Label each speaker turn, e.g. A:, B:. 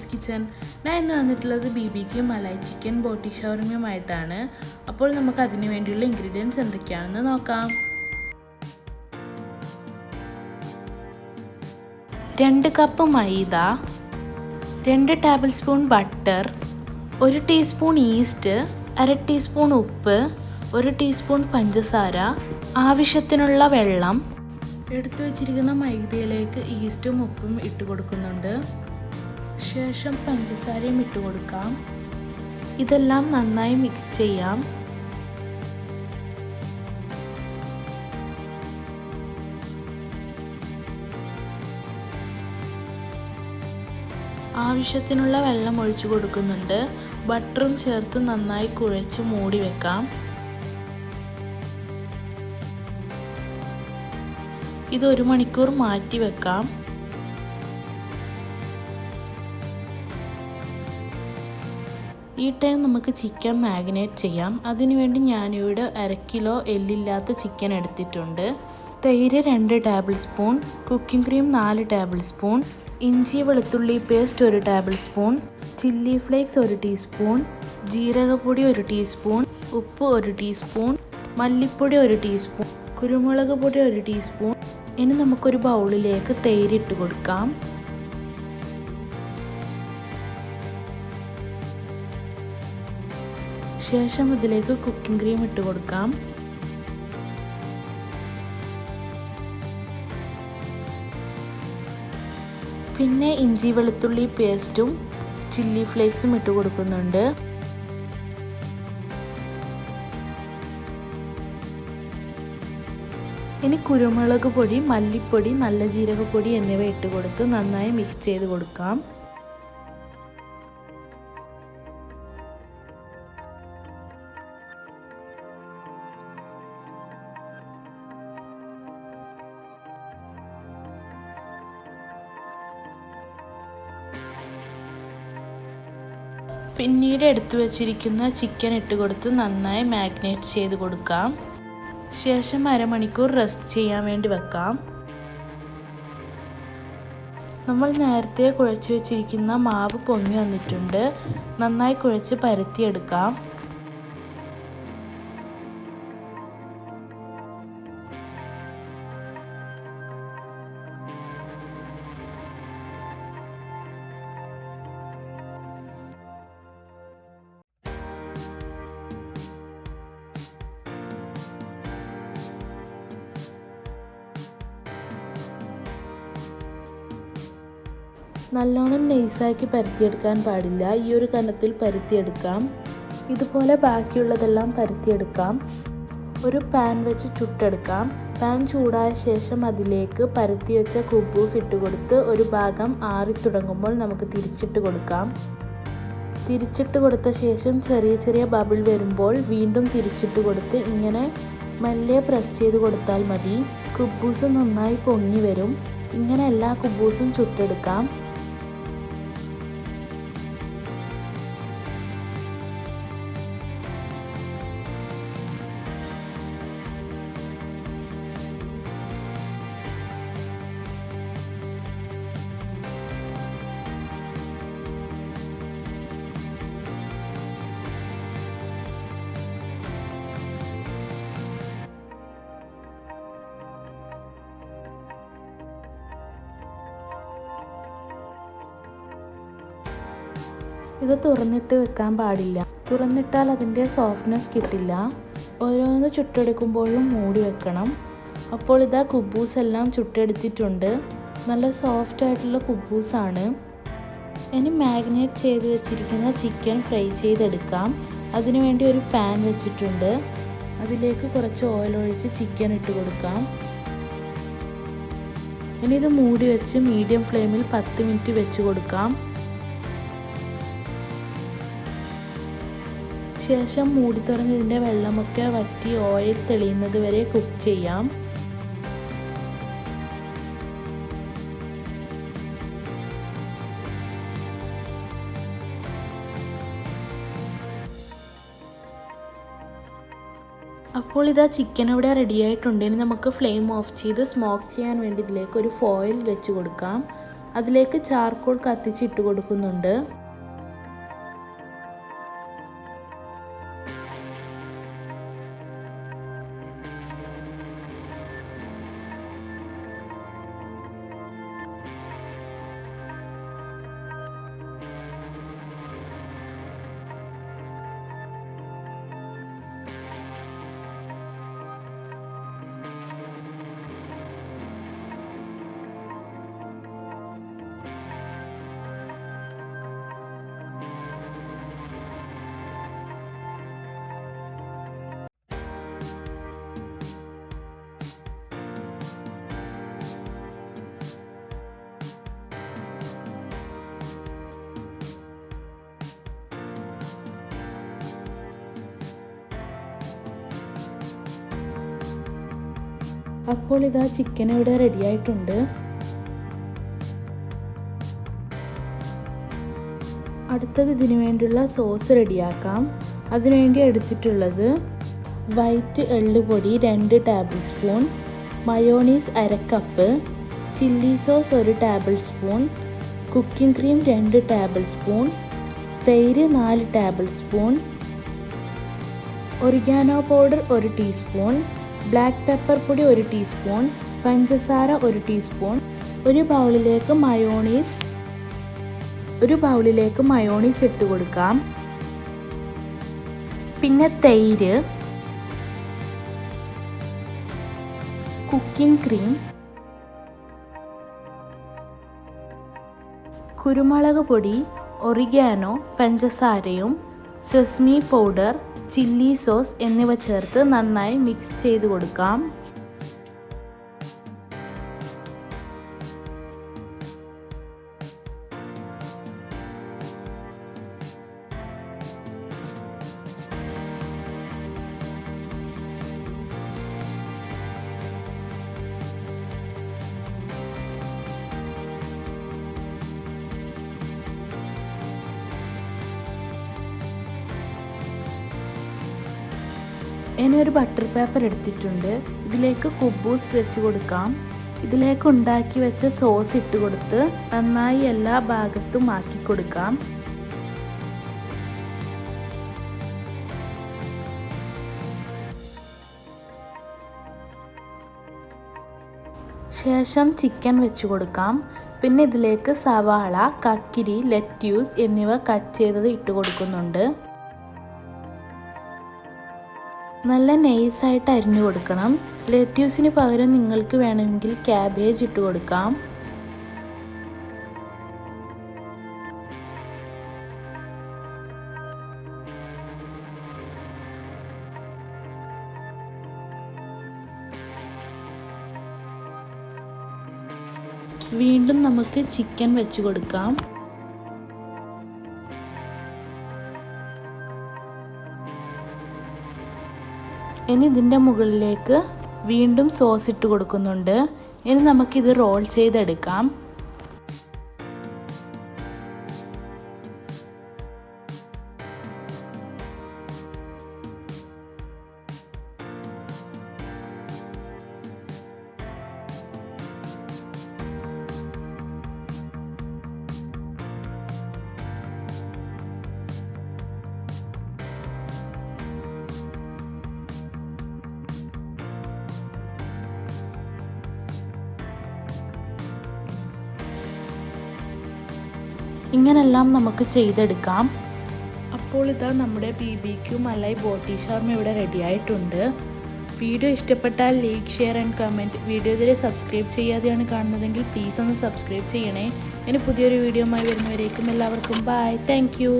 A: Shaboos kitchen. ഞാൻ ഇന്ന് വന്നിട്ടുള്ളത് BBQ മലായ് ചിക്കൻ ബോട്ടി ഷവർമയുമായിട്ടാണ്. അപ്പോൾ നമുക്ക് അതിന് വേണ്ടിയുള്ള ഇൻഗ്രീഡിയൻസ് എന്തൊക്കെയാണെന്ന് നോക്കാം. 2 കപ്പ് മൈദ, 2 table spoon butter, 1 teaspoon yeast, 1/2 teaspoon ഉപ്പ്, 1 ടീസ്പൂൺ പഞ്ചസാര, ആവശ്യത്തിനുള്ള വെള്ളം. എടുത്തു വച്ചിരിക്കുന്ന മൈദയിലേക്ക് ഈസ്റ്റും ഉപ്പും ഇട്ട് കൊടുക്കുന്നുണ്ട്. ശേഷം പഞ്ചസാരയും ഇട്ട് കൊടുക്കാം. ഇതെല്ലാം നന്നായി മിക്സ് ചെയ്യാം. ആവശ്യത്തിനുള്ള വെള്ളം ഒഴിച്ചു കൊടുക്കുന്നുണ്ട്. ബട്ടറും ചേർത്ത് നന്നായി കുഴച്ച് മൂടി വെക്കാം. ഇത് 1 മണിക്കൂർ മാറ്റി വെക്കാം. ഈ ടൈം നമുക്ക് ചിക്കൻ മാഗ്നേറ്റ് ചെയ്യാം. അതിനുവേണ്ടി ഞാനിവിടെ 1/2 കിലോ എല്ലില്ലാത്ത ചിക്കൻ എടുത്തിട്ടുണ്ട്. തൈര് 2 tablespoon, cooking cream 4 tablespoon, ഇഞ്ചി വെളുത്തുള്ളി പേസ്റ്റ് 1 tablespoon, chilli flakes 1 teaspoon, ജീരകപ്പൊടി 1 ടീസ്പൂൺ, ഉപ്പ് 1 ടീസ്പൂൺ, മല്ലിപ്പൊടി 1 ടീസ്പൂൺ, കുരുമുളക് പൊടി 1 ടീസ്പൂൺ. ഇനി നമുക്കൊരു ബൗളിലേക്ക് തൈര് ഇട്ട് കൊടുക്കാം. ശേഷം ഇതിലേക്ക് കുക്കിംഗ് ക്രീം ഇട്ട് കൊടുക്കാം. പിന്നെ ഇഞ്ചി വെളുത്തുള്ളി പേസ്റ്റും ചില്ലി ഫ്ലേക്സും ഇട്ട് കൊടുക്കുന്നുണ്ട്. ഇനി കുരുമുളക് പൊടി, മല്ലിപ്പൊടി, നല്ല ജീരകപ്പൊടി എന്നിവ ഇട്ട് കൊടുത്ത് നന്നായി മിക്സ് ചെയ്ത് കൊടുക്കാം. പിന്നീട് എടുത്തു വച്ചിരിക്കുന്ന ചിക്കൻ ഇട്ട് കൊടുത്ത് നന്നായി മാഗ്നേറ്റ് ചെയ്ത് കൊടുക്കാം. ശേഷം 1/2 മണിക്കൂർ റെസ്റ്റ് ചെയ്യാൻ വേണ്ടി വെക്കാം. നമ്മൾ നേരത്തെ കുഴച്ച് വെച്ചിരിക്കുന്ന മാവ് പൊങ്ങി വന്നിട്ടുണ്ട്. നന്നായി കുഴച്ച് പരത്തിയെടുക്കാം. നല്ലോണം നൈസാക്കി പരത്തിയെടുക്കാൻ പാടില്ല. ഈ ഒരു കനത്തിൽ പരത്തിയെടുക്കാം. ഇതുപോലെ ബാക്കിയുള്ളതെല്ലാം പരത്തിയെടുക്കാം. ഒരു പാൻ വെച്ച് ചുട്ടെടുക്കാം. പാൻ ചൂടായ ശേഷം അതിലേക്ക് പരത്തി വെച്ച കുബൂസ് ഇട്ട് കൊടുത്ത് ഒരു ഭാഗം ആറി തുടങ്ങുമ്പോൾ നമുക്ക് തിരിച്ചിട്ട് കൊടുക്കാം. തിരിച്ചിട്ട് കൊടുത്ത ശേഷം ചെറിയ ചെറിയ ബബിൾ വരുമ്പോൾ വീണ്ടും തിരിച്ചിട്ട് കൊടുത്ത് ഇങ്ങനെ മെല്ലെ പ്രസ് ചെയ്ത് കൊടുത്താൽ മതി. കുബൂസ് നന്നായി പൊങ്ങി വരും. ഇങ്ങനെ എല്ലാ കുബൂസും ചുട്ടെടുക്കാം. ഇത് തുറന്നിട്ട് വെക്കാൻ പാടില്ല. തുറന്നിട്ടാൽ അതിൻ്റെ സോഫ്റ്റ്നെസ് കിട്ടില്ല. ഓരോന്ന് ചുട്ടെടുക്കുമ്പോഴും മൂടി വെക്കണം. അപ്പോൾ ഇതാ കുബൂസ് എല്ലാം ചുട്ടെടുത്തിട്ടുണ്ട്. നല്ല സോഫ്റ്റ് ആയിട്ടുള്ള കുബൂസാണ്. ഇനി മാഗ്നേറ്റ് ചെയ്ത് വെച്ചിരിക്കുന്ന ചിക്കൻ ഫ്രൈ ചെയ്തെടുക്കാം. അതിനുവേണ്ടി ഒരു പാൻ വെച്ചിട്ടുണ്ട്. അതിലേക്ക് കുറച്ച് ഓയിൽ ഒഴിച്ച് ചിക്കൻ ഇട്ട് കൊടുക്കാം. ഇനി ഇത് മൂടി വെച്ച് മീഡിയം ഫ്ലെയിമിൽ 10 മിനിറ്റ് വെച്ച് കൊടുക്കാം. ശേഷം മൂടി തുറന്ന് ഇതിൻ്റെ വെള്ളമൊക്കെ വറ്റി ഓയിൽ തെളിയുന്നത് വരെ കുക്ക് ചെയ്യാം. അപ്പോൾ ഇതാ ചിക്കൻ ഇവിടെ റെഡി ആയിട്ടുണ്ട്. ഇനി നമുക്ക് ഫ്ലെയിം ഓഫ് ചെയ്ത് സ്മോക്ക് ചെയ്യാൻ വേണ്ടി ഇതിലേക്ക് ഒരു ഫോയിൽ വെച്ച് കൊടുക്കാം. അതിലേക്ക് ചാർക്കോൾ കത്തിച്ചിട്ട് കൊടുക്കുന്നുണ്ട്. അപ്പോൾ ഇതാ ചിക്കൻ ഇവിടെ റെഡി ആയിട്ടുണ്ട്. അടുത്തത് ഇതിനു വേണ്ടിയുള്ള സോസ് റെഡിയാക്കാം. അതിനുവേണ്ടി എടുത്തിട്ടുള്ളത് വൈറ്റ് എള്ളുപൊടി 2 tablespoon, mayonnaise 1/2 cup, chilli sauce 1 tablespoon, cooking cream 2 tablespoon, തൈര് 4 tablespoon, oregano powder 1 teaspoon, black pepper പൊടി 1 ടീസ്പൂൺ, പഞ്ചസാര 1 ടീസ്പൂൺ, ഒരു ബൗളിലേക്ക് മയോണീസ് ഇട്ട് കൊടുക്കാം. പിന്നെ തൈര്, കുക്കിംഗ് ക്രീം, കുരുമുളക് പൊടി, ഒറിഗാനോ, പഞ്ചസാരയും സെസ്മി പൗഡർ, ചില്ലി സോസ് എന്നിവ ചേർത്ത് നന്നായി മിക്സ് ചെയ്ത് കൊടുക്കാം. ഇനി ഒരു ബട്ടർ പേപ്പർ എടുത്തിട്ടുണ്ട്. ഇതിലേക്ക് കുബൂസ് വെച്ച് കൊടുക്കാം. ഇതിലേക്ക് ഉണ്ടാക്കി വെച്ച സോസ് ഇട്ട് കൊടുത്ത് നന്നായി എല്ലാ ഭാഗത്തും ആക്കി കൊടുക്കാം. ശേഷം ചിക്കൻ വെച്ച് കൊടുക്കാം. പിന്നെ ഇതിലേക്ക് സവാള, കക്കിരി, ലെറ്റ്യൂസ് എന്നിവ കട്ട് ചെയ്തത് ഇട്ട് കൊടുക്കുന്നുണ്ട്. നല്ല നൈസായിട്ട് അരിഞ്ഞു കൊടുക്കണം. ലെറ്റ്യൂസിന് പകരം നിങ്ങൾക്ക് വേണമെങ്കിൽ ക്യാബേജ് ഇട്ട് കൊടുക്കാം. വീണ്ടും നമുക്ക് ചിക്കൻ വെച്ച് കൊടുക്കാം. ഇനി ഇതിൻ്റെ മുകളിലേക്ക് വീണ്ടും സോസ് ഇട്ട് കൊടുക്കുന്നുണ്ട്. ഇനി നമുക്കിത് റോൾ ചെയ്തെടുക്കാം. ഇങ്ങനെല്ലാം നമുക്ക് ചെയ്തെടുക്കാം. അപ്പോൾ ഇതാ നമ്മുടെ BBQ മലായ് ബോട്ടി ഷവർമ ഇവിടെ റെഡി ആയിട്ടുണ്ട്. വീഡിയോ ഇഷ്ടപ്പെട്ടാൽ like, share and comment. Video ഇതുവരെ സബ്സ്ക്രൈബ് ചെയ്യാതെയാണ് കാണുന്നതെങ്കിൽ പ്ലീസ് ഒന്ന് സബ്സ്ക്രൈബ് ചെയ്യണേ. ഇനി പുതിയൊരു വീഡിയോയുമായി വരുന്നവരേക്കും എല്ലാവർക്കും ബൈ. Thank you.